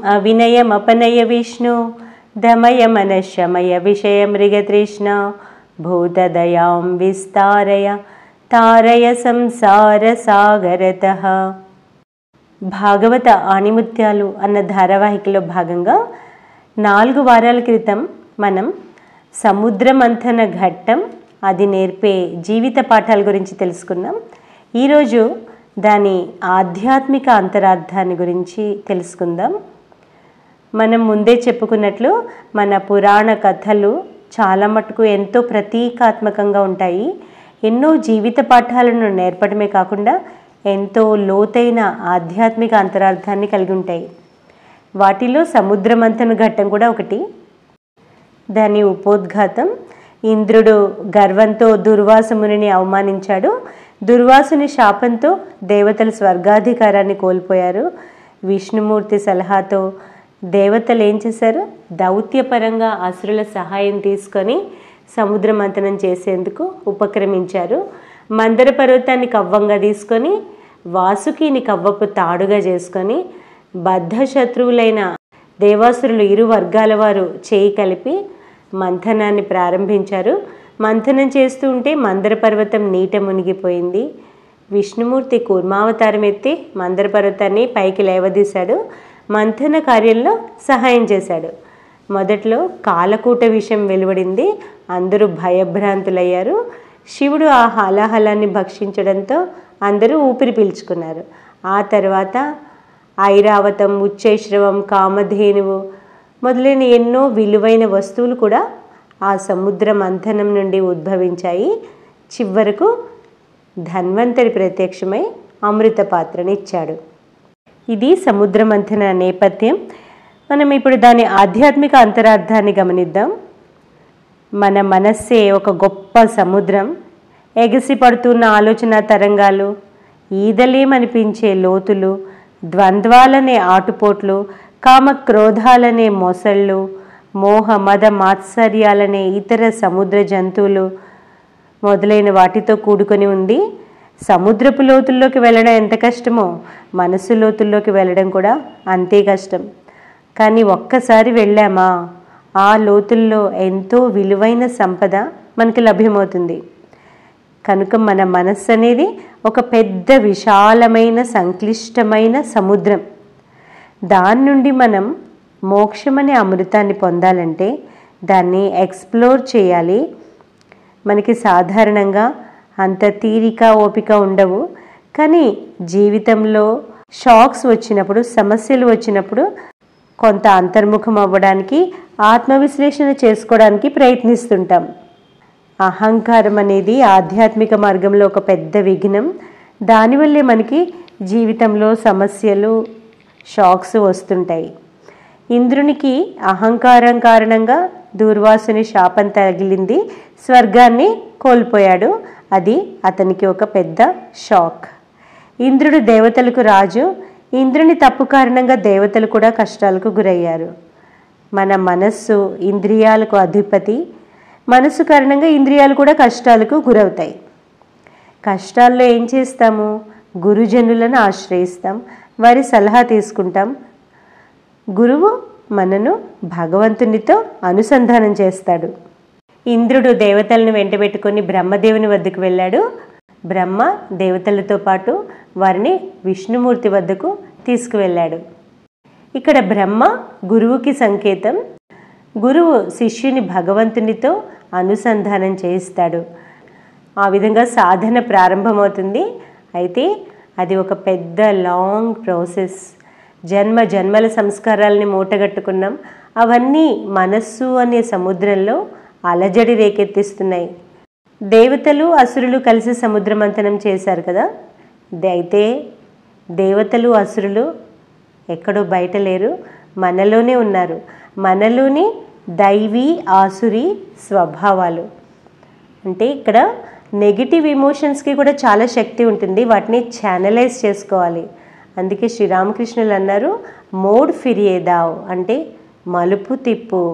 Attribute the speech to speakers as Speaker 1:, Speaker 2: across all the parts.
Speaker 1: अविनयमपनय विष्णु दमय मनश्शमय विषय मृगतृष्ण भूतदयां विस्तारय तारय संसार सागरतः। భాగవత ఆణిముత్యాలు అన్న ధారావాహికలో భాగంగా 4 వారాల క్రితం మనం సముద్ర మంథన ఘట్టం అది నేర్పే జీవిత పాఠాల గురించి తెలుసుకున్నాం. ఈరోజు దాని ఆధ్యాత్మిక అంతరార్థాన్ని గురించి తెలుసుకుందాం. మనం ముందే చెప్పుకున్నట్లు మన పురాణ కథలు చాలా మటుకు ఎంతో ప్రతీకాత్మకంగా ఉంటాయి. ఎన్నో జీవిత పాఠాలను నేర్పడమే కాకుండా ఎంతో లోతైన ఆధ్యాత్మిక అంతరార్థాన్ని కలిగి ఉంటాయి. వాటిలో సముద్ర మంథన ఘట్టం కూడా ఒకటి. దాని ఉపోద్ఘాతం, ఇంద్రుడు గర్వంతో దుర్వాస మునిని అవమానించాడు. దుర్వాసుని శాపంతో దేవతలు స్వర్గాధికారాన్ని కోల్పోయారు. విష్ణుమూర్తి సలహాతో దేవతలు ఏం చేశారు? దౌత్యపరంగా అసురుల సహాయం తీసుకొని సముద్ర మంథనం చేసేందుకు ఉపక్రమించారు. మందర పర్వతాన్ని కవ్వంగా తీసుకొని వాసుకిని కవ్వపు తాడుగా చేసుకొని బద్ధ శత్రువులైన దేవాసురులు ఇరు వర్గాల వారు చేయి కలిపి మంథనాన్ని ప్రారంభించారు. మంథనం చేస్తూ ఉంటే మందర పర్వతం నీట మునిగిపోయింది. విష్ణుమూర్తి కూర్మావతారం ఎత్తి మందర పర్వతాన్ని పైకి లేవదీశాడు. మంథన కార్యంలో సహాయం చేశాడు. మొదట్లో కాలకూట విషయం వెలువడింది. అందరూ భయభ్రాంతులయ్యారు. శివుడు ఆ హాలాహలాన్ని భక్షించడంతో అందరూ ఊపిరి పీల్చుకున్నారు. ఆ తర్వాత ఐరావతం, ఉచ్చైశ్రవం, కామధేనువు మొదలైన ఎన్నో విలువైన వస్తువులు కూడా ఆ సముద్ర మంథనం నుండి ఉద్భవించాయి. చివరకు ధన్వంతరి ప్రత్యక్షమై అమృత పాత్రని ఇచ్చాడు. ఇది సముద్ర మంథన నేపథ్యం. మనం ఇప్పుడు దాని ఆధ్యాత్మిక అంతరార్థాన్ని గమనిద్దాం. మన మనస్సే ఒక గొప్ప సముద్రం. ఎగసి పడుతున్న ఆలోచన తరంగాలు, ఈదలేమనిపించే లోతులు, ద్వంద్వాలనే ఆటుపోట్లు, కామ క్రోధాలనే మొసళ్ళు, మోహ మద మాత్సర్యాలనే ఇతర సముద్ర జంతువులు మొదలైన వాటితో కూడుకొని ఉంది. సముద్రపు లోతుల్లోకి వెళ్ళడం ఎంత కష్టమో మనసు లోతుల్లోకి వెళ్ళడం కూడా అంతే కష్టం. కానీ ఒక్కసారి వెళ్ళామా ఆ లోతుల్లో ఎంతో విలువైన సంపద మనకి లభ్యమవుతుంది. కనుక మన మనస్సు అనేది ఒక పెద్ద విశాలమైన సంక్లిష్టమైన సముద్రం. దాని నుండి మనం మోక్షమనే అమృతాన్ని పొందాలంటే దాన్ని ఎక్స్ప్లోర్ చేయాలి. మనకి సాధారణంగా అంత తీరిక ఓపిక ఉండవు. కానీ జీవితంలో షాక్స్ వచ్చినప్పుడు, సమస్యలు వచ్చినప్పుడు కొంత అంతర్ముఖం అవ్వడానికి, ఆత్మవిశ్లేషణ చేసుకోవడానికి ప్రయత్నిస్తుంటాం. అహంకారం అనేది ఆధ్యాత్మిక మార్గంలో ఒక పెద్ద విఘ్నం. దానివల్లే మనకి జీవితంలో సమస్యలు, షాక్స్ వస్తుంటాయి. ఇంద్రునికి అహంకారం కారణంగా దూర్వాసుని శాపం తగిలింది. స్వర్గాన్ని కోల్పోయాడు. అది అతనికి ఒక పెద్ద షాక్. ఇంద్రుడు దేవతలకు రాజు. ఇంద్రుని తప్పు కారణంగా దేవతలు కూడా కష్టాలకు గురయ్యారు. మన మనస్సు ఇంద్రియాలకు అధిపతి. మనస్సు కారణంగా ఇంద్రియాలు కూడా కష్టాలకు గురవుతాయి. కష్టాల్లో ఏం చేస్తాము? గురుజనులను ఆశ్రయిస్తాం, వారి సలహా తీసుకుంటాం. గురువు మనను భగవంతునితో అనుసంధానం చేస్తాడు. ఇంద్రుడు దేవతలను వెంటబెట్టుకొని బ్రహ్మదేవుని వద్దకు వెళ్ళాడు. బ్రహ్మ దేవతలతో పాటు వారిని విష్ణుమూర్తి వద్దకు తీసుకువెళ్ళాడు. ఇక్కడ బ్రహ్మ గురువుకి సంకేతం. గురువు శిష్యుని భగవంతునితో అనుసంధానం చేయిస్తాడు. ఆ విధంగా సాధన ప్రారంభమవుతుంది. అయితే అది ఒక పెద్ద లాంగ్ ప్రాసెస్. జన్మ జన్మల సంస్కారాలని మూటగట్టుకున్నాం. అవన్నీ మనస్సు అనే సముద్రంలో అలజడి రేకెత్తిస్తున్నాయి. దేవతలు అసురులు కలిసి సముద్ర మంథనం చేశారు కదా. అయితే దేవతలు అసురులు ఎక్కడో బయట లేరు, మనలోనే ఉన్నారు. మనలోని దైవీ ఆసురి స్వభావాలు. అంటే ఇక్కడ నెగిటివ్ ఎమోషన్స్కి కూడా చాలా శక్తి ఉంటుంది. వాటిని ఛానలైజ్ చేసుకోవాలి. అందుకే శ్రీరామకృష్ణులు అన్నారు, మోడ్ ఫిరియేదావ్ అంటే మలుపు తిప్పు.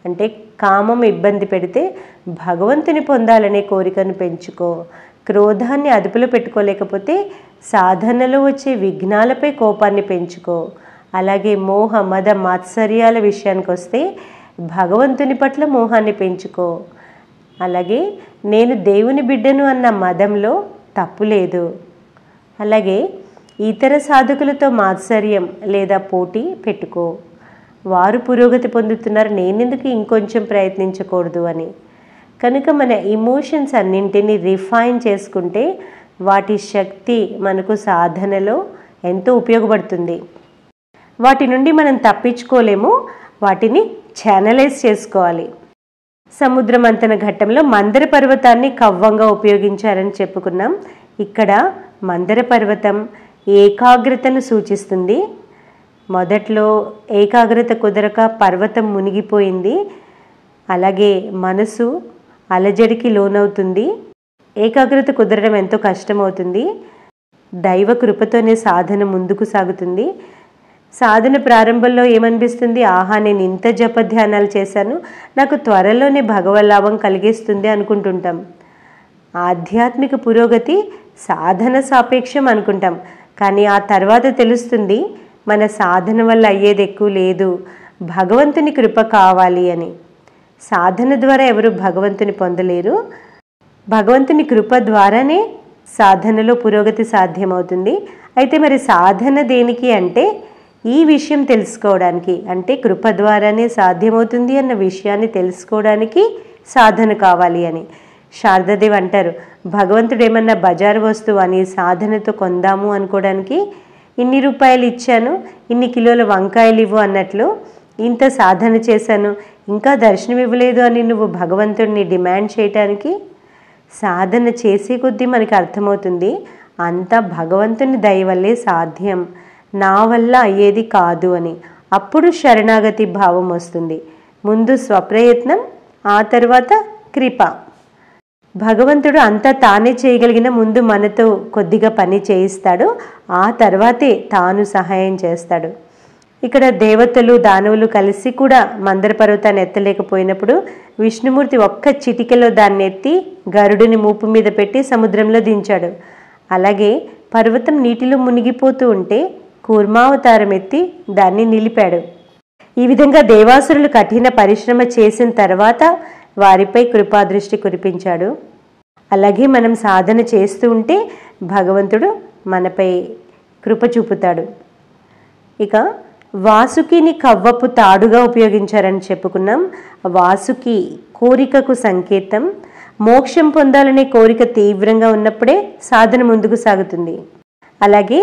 Speaker 1: అంటే కామం ఇబ్బంది పెడితే భగవంతుని పొందాలనే కోరికను పెంచుకో. క్రోధాన్ని అదుపులో పెట్టుకోలేకపోతే సాధనలో వచ్చే విఘ్నాలపై కోపాన్ని పెంచుకో. అలాగే మోహ మద మాత్సర్యాల విషయానికి వస్తే భగవంతుని పట్ల మోహాన్ని పెంచుకో. అలాగే నేను దేవుని బిడ్డను అన్న మదంలో తప్పు లేదు. అలాగే ఇతర సాధకులతో మాత్సర్యం లేదా పోటీ పెట్టుకో. వారు పురోగతి పొందుతున్నారు, నేనెందుకు ఇంకొంచెం ప్రయత్నించకూడదు అని. కనుక మన ఇమోషన్స్ అన్నింటినీ రిఫైన్ చేసుకుంటే వాటి శక్తి మనకు సాధనలో ఎంతో ఉపయోగపడుతుంది. వాటి నుండి మనం తప్పించుకోలేము, వాటిని ఛానలైజ్ చేసుకోవాలి. సముద్ర మంథన ఘట్టంలో మందర పర్వతాన్ని కవ్వంగా ఉపయోగించారని చెప్పుకున్నాం. ఇక్కడ మందర పర్వతం ఏకాగ్రతను సూచిస్తుంది. మొదట్లో ఏకాగ్రత కుదరక పర్వతం మునిగిపోయింది. అలాగే మనసు అలజడికి లోనవుతుంది. ఏకాగ్రత కుదరడం ఎంతో కష్టమవుతుంది. దైవ కృపతోనే సాధన ముందుకు సాగుతుంది. సాధన ప్రారంభంలో ఏమనిపిస్తుంది? ఆహా, నేను ఇంత జపధ్యానాలు చేశాను, నాకు త్వరలోనే భగవల్లాభం కలిగిస్తుంది అనుకుంటుంటాం. ఆధ్యాత్మిక పురోగతి సాధన సాపేక్షం అనుకుంటాం. కానీ ఆ తర్వాత తెలుస్తుంది మన సాధన వల్ల అయ్యేది ఎక్కువ లేదు, భగవంతుని కృప కావాలి అని. సాధన ద్వారా ఎవరు భగవంతుని పొందలేరు. భగవంతుని కృప ద్వారానే సాధనలో పురోగతి సాధ్యమవుతుంది. అయితే మరి సాధన దేనికి అంటే ఈ విషయం తెలుసుకోవడానికి, అంటే కృప ద్వారానే సాధ్యమవుతుంది అన్న విషయాన్ని తెలుసుకోవడానికి సాధన కావాలి అని. శారదాదేవి అంటారు, భగవంతుడు ఏమన్నా బజారు వస్తువు అని సాధనతో కొందాము అనుకోవడానికి ఇన్ని రూపాయలు ఇచ్చాను, ఇన్ని కిలోల వంకాయలు ఇవ్వు అన్నట్లు ఇంత సాధన చేశాను, ఇంకా దర్శనం ఇవ్వలేదు అని నువ్వు భగవంతుడిని డిమాండ్ చేయటానికి. సాధన చేసే కొద్దీ మనకి అర్థమవుతుంది అంతా భగవంతుని దయ వల్లే సాధ్యం, నా వల్ల అయ్యేది కాదు అని. అప్పుడు శరణాగతి భావం వస్తుంది. ముందు స్వప్రయత్నం, ఆ తర్వాత కృప. భగవంతుడు అంతా తానే చేయగలిగిన ముందు మనతో కొద్దిగా పని చేయిస్తాడు, ఆ తర్వాతే తాను సహాయం చేస్తాడు. ఇక్కడ దేవతలు దానవులు కలిసి కూడా మందర పర్వతాన్ని ఎత్తలేకపోయినప్పుడు విష్ణుమూర్తి ఒక్క చిటికెలో దాన్ని ఎత్తి గరుడుని మూపు మీద పెట్టి సముద్రంలో దించాడు. అలాగే పర్వతం నీటిలో మునిగిపోతూ ఉంటే కూర్మావతారం ఎత్తి దాన్ని నిలిపాడు. ఈ విధంగా దేవాసురులు కఠిన పరిశ్రమ చేసిన తర్వాత వారిపై కృపాదృష్టి కురిపించాడు. అలాగే మనం సాధన చేస్తూ ఉంటే భగవంతుడు మనపై కృప చూపుతాడు. ఇక వాసుకిని కవ్వపు తాడుగా ఉపయోగించారని చెప్పుకున్నాం. వాసుకి కోరికకు సంకేతం. మోక్షం పొందాలనే కోరిక తీవ్రంగా ఉన్నప్పుడే సాధన ముందుకు సాగుతుంది. అలాగే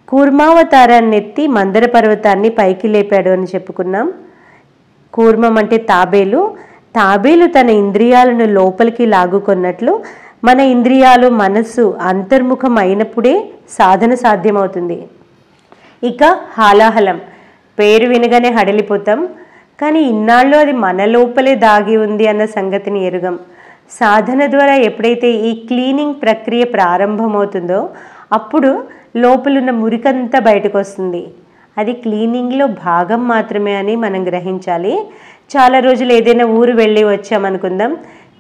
Speaker 1: కూర్మావతారాన్ని ఎత్తి మందర పర్వతాన్ని పైకి లేపాడు అని చెప్పుకున్నాం. కూర్మం అంటే తాబేలు. తాబేలు తన ఇంద్రియాలను లోపలికి లాగుకున్నట్లు మన ఇంద్రియాలు మనసు అంతర్ముఖం అయినప్పుడే సాధన సాధ్యమవుతుంది. ఇక హాలాహలం, పేరు వినగానే హడలిపోతాం, కానీ ఇన్నాళ్ళు అది మన లోపలే దాగి ఉంది అన్న సంగతిని ఎరుగం. సాధన ద్వారా ఎప్పుడైతే ఈ క్లీనింగ్ ప్రక్రియ ప్రారంభమవుతుందో అప్పుడు లోపలున్న మురికంతా బయటకు వస్తుంది. అది క్లీనింగ్లో భాగం మాత్రమే అని మనం గ్రహించాలి. చాలా రోజులు ఏదైనా ఊరు వెళ్ళి వచ్చామనుకుందాం,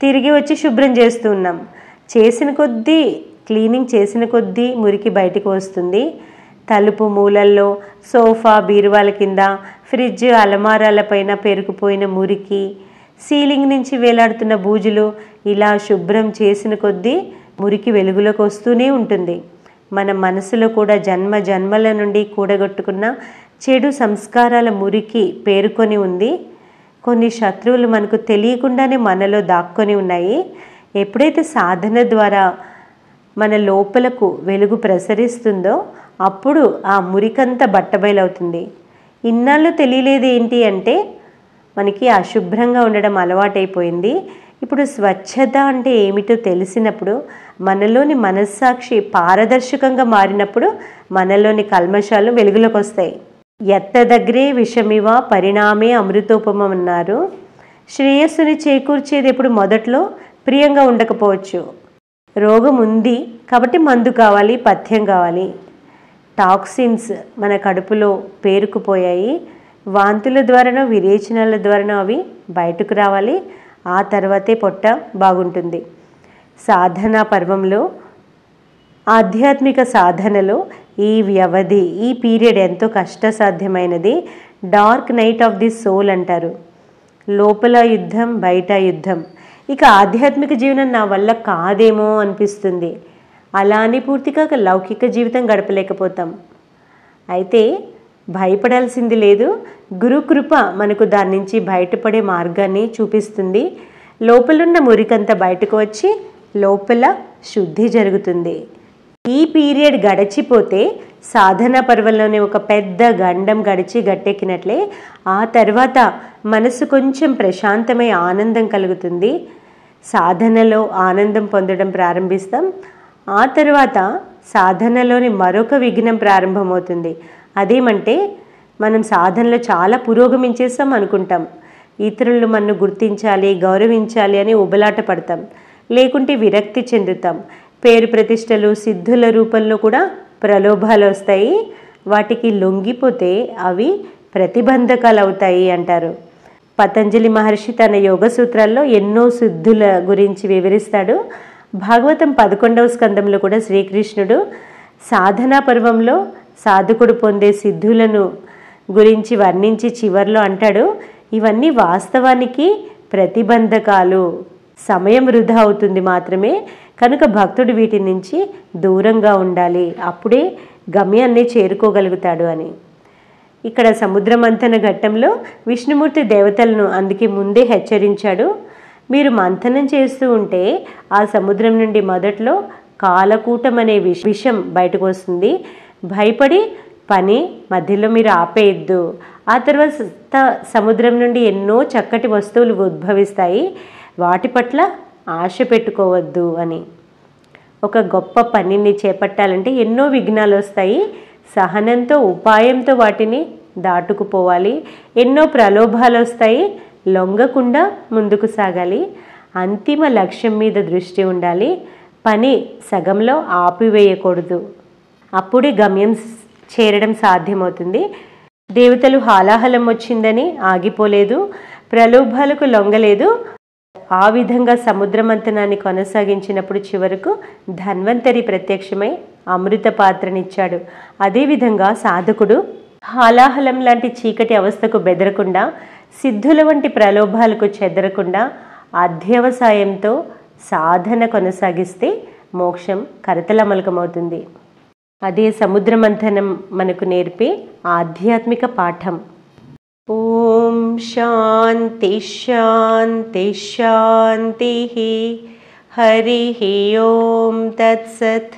Speaker 1: తిరిగి వచ్చి శుభ్రం చేస్తూ ఉన్నాం. చేసిన కొద్దీ క్లీనింగ్ చేసిన కొద్దీ మురికి బయటకు వస్తుంది. తలుపు మూలల్లో, సోఫా బీరువాల కింద, ఫ్రిడ్జ్ అలమారాల పైన పేరుకుపోయిన మురికి, సీలింగ్ నుంచి వేలాడుతున్న బూజులు, ఇలా శుభ్రం చేసిన కొద్దీ మురికి వెలుగులోకి వస్తూనే ఉంటుంది. మన మనసులో కూడా జన్మ జన్మల నుండి కూడగొట్టుకున్న చెడు సంస్కారాల మురికి పేరుకొని ఉంది. కొన్ని శత్రువులు మనకు తెలియకుండానే మనలో దాక్కొని ఉన్నాయి. ఎప్పుడైతే సాధన ద్వారా మన లోపలకు వెలుగు ప్రసరిస్తుందో అప్పుడు ఆ మురికంతా బట్టబయలవుతుంది. ఇన్నాళ్ళు తెలియలేదు ఏంటి అంటే మనకి అశుభ్రంగా ఉండడం అలవాటైపోయింది. ఇప్పుడు స్వచ్ఛత అంటే ఏమిటో తెలిసినప్పుడు, మనలోని మనస్సాక్షి పారదర్శకంగా మారినప్పుడు మనలోని కల్మషాలు వెలుగులోకి వస్తాయి. ఎత్తదగ్రే విషమివ పరిణామే అమృతోపమం అన్నారు. శ్రేయస్సుని చేకూర్చేది ఎప్పుడు మొదట్లో ప్రియంగా ఉండకపోవచ్చు. రోగం ఉంది కాబట్టి మందు కావాలి, పథ్యం కావాలి. టాక్సిన్స్ మన కడుపులో పేరుకుపోయాయి, వాంతుల ద్వారానో విరేచనాల ద్వారానో అవి బయటకు రావాలి. ఆ తర్వాతే పొట్ట బాగుంటుంది. సాధనా పర్వంలో, ఆధ్యాత్మిక సాధనలో ఈ వ్యవధి, ఈ పీరియడ్ ఎంతో కష్టసాధ్యమైనది. Dark night of the soul అంటారు. లోపల యుద్ధం, బయట యుద్ధం. ఇక ఆధ్యాత్మిక జీవనం నా వల్ల కాదేమో అనిపిస్తుంది. అలా అని పూర్తిగా లౌకిక జీవితం గడపలేకపోతాం. అయితే భయపడాల్సింది లేదు. గురుకృప మనకు దాని నుంచి బయటపడే మార్గాన్ని చూపిస్తుంది. లోపలున్న మురికంతా బయటకు వచ్చి లోపల శుద్ధి జరుగుతుంది. ఈ పీరియడ్ గడిచిపోతే సాధనా పర్వంలోనే ఒక పెద్ద గండం గడిచి గట్టెక్కినట్లే ఆ తర్వాత మనసు కొంచెం ప్రశాంతమై ఆనందం కలుగుతుంది. సాధనలో ఆనందం పొందడం ప్రారంభిస్తాం. ఆ తర్వాత సాధనలోని మరొక విఘ్నం ప్రారంభమవుతుంది. అదేమంటే మనం సాధనలో చాలా పురోగమించేస్తాం అనుకుంటాం. ఇతరులు మనను గుర్తించాలి, గౌరవించాలి అని ఉబలాట పడతాం. లేకుంటే విరక్తి చెందుతాం. పేరు ప్రతిష్టలు, సిద్ధుల రూపంలో కూడా ప్రలోభాలు వస్తాయి. వాటికి లొంగిపోతే అవి ప్రతిబంధకాలు అవుతాయి అంటారు. పతంజలి మహర్షి తన యోగ సూత్రాల్లో ఎన్నో సిద్ధుల గురించి వివరిస్తాడు. భాగవతం 11వ స్కందంలో కూడా శ్రీకృష్ణుడు సాధనా పర్వంలో సాధకుడు పొందే సిద్ధులను గురించి వర్ణించి చివర్లో అంటాడు, ఇవన్నీ వాస్తవానికి ప్రతిబంధకాలు, సమయం వృధా అవుతుంది మాత్రమే. కనుక భక్తుడు వీటి నుంచి దూరంగా ఉండాలి, అప్పుడే గమ్యాన్ని చేరుకోగలుగుతాడు అని. ఇక్కడ సముద్ర మంథన ఘట్టంలో విష్ణుమూర్తి దేవతలను అందుకే ముందే హెచ్చరించాడు. మీరు మంథనం చేస్తూ ఉంటే ఆ సముద్రం నుండి మొదట్లో కాలకూటం అనే విషం బయటకు వస్తుంది. భయపడి పని మధ్యలో మీరు ఆపేయద్దు. ఆ తర్వాత సముద్రం నుండి ఎన్నో చక్కటి వస్తువులు ఉద్భవిస్తాయి, వాటి పట్ల ఆశ పెట్టుకోవద్దు అని. ఒక గొప్ప పనిని చేపట్టాలంటే ఎన్నో విఘ్నాలు వస్తాయి. సహనంతో, ఉపాయంతో వాటిని దాటుకుపోవాలి. ఎన్నో ప్రలోభాలు వస్తాయి, లొంగకుండా ముందుకు సాగాలి. అంతిమ లక్ష్యం మీద దృష్టి ఉండాలి. పని సగంలో ఆపివేయకూడదు, అప్పుడే గమ్యం చేరడం సాధ్యమవుతుంది. దేవతలు హాలాహలం వచ్చిందని ఆగిపోలేదు, ప్రలోభాలకు లొంగలేదు. ఆ విధంగా సముద్ర మంథనాన్ని కొనసాగించినప్పుడు చివరకు ధన్వంతరి ప్రత్యక్షమై అమృత పాత్రనిచ్చాడు. అదేవిధంగా సాధకుడు హాలాహలం లాంటి చీకటి అవస్థకు బెదరకుండా, సిద్ధుల వంటి ప్రలోభాలకు చెదరకుండా అధ్యవసాయంతో సాధన కొనసాగిస్తే మోక్షం కరతలమలకమవుతుంది. అదే సముద్ర మంథనం మనకు నేర్పే ఆధ్యాత్మిక పాఠం. ఓం శాంతి శాంతి శాంతి. హరి ఓం తత్సత్.